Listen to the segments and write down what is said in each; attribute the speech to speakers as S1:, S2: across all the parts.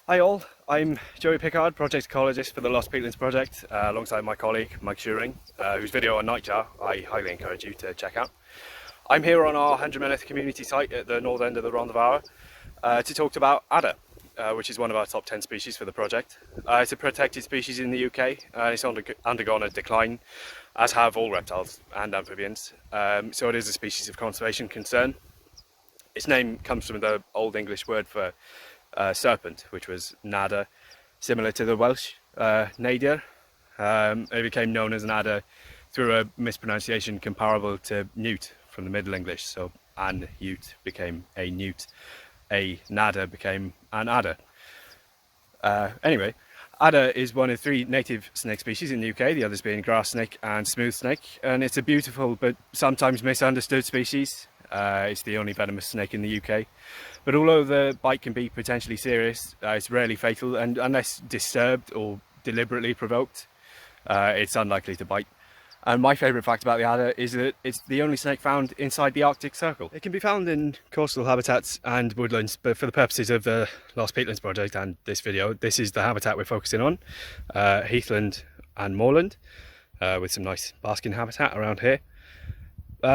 S1: Hi all, I'm Joey Pickard, project ecologist for the Lost Peatlands Project, alongside my colleague Mike Shearing, whose video on nightjar I highly encourage you to check out. I'm here on our 100 Mynhewch community site at the north end of the Rhondda to talk about adder, which is one of our top 10 species for the project. It's a protected species in the UK and it's undergone a decline, as have all reptiles and amphibians, so it is a species of conservation concern. Its name comes from the Old English word for serpent, which was nadder, similar to the Welsh nadir. It became known as an adder through a mispronunciation comparable to newt from the Middle English. So an newt became a newt, a nadder became an adder. Anyway, adder is one of 3 native snake species in the UK, the others being grass snake and smooth snake, and it's a beautiful but sometimes misunderstood species. It's the only venomous snake in the UK, but although the bite can be potentially serious, it's rarely fatal, and unless disturbed or deliberately provoked, it's unlikely to bite. And my favourite fact about the adder is that it's the only snake found inside the Arctic Circle. It can be found in coastal habitats and woodlands, but for the purposes of the Lost Peatlands Project and this video, this is the habitat we're focusing on, heathland and moorland, with some nice basking habitat around here.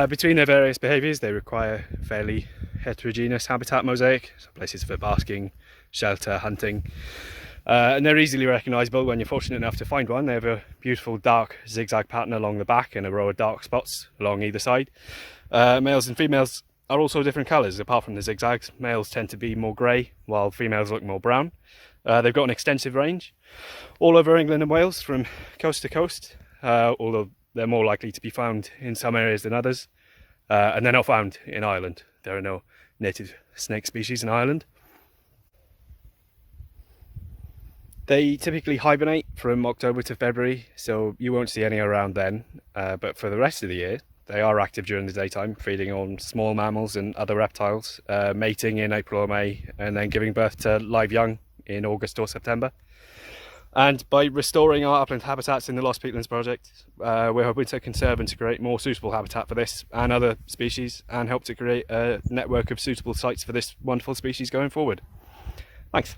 S1: Between their various behaviours, they require fairly heterogeneous habitat mosaic, so places for basking, shelter, hunting, and they're easily recognisable when you're fortunate enough to find one. They have a beautiful dark zigzag pattern along the back and a row of dark spots along either side. Males and females are also different colours. Apart from the zigzags, males tend to be more grey while females look more brown. They've got an extensive range all over England and Wales from coast to coast, although they're more likely to be found in some areas than others, and they're not found in Ireland. There are no native snake species in Ireland. They typically hibernate from October to February, so you won't see any around then, but for the rest of the year they are active during the daytime, feeding on small mammals and other reptiles, mating in April or May, and then giving birth to live young in August or September. And by restoring our upland habitats in the Lost Peatlands Project, we're hoping to conserve and to create more suitable habitat for this and other species, and help to create a network of suitable sites for this wonderful species going forward. Thanks.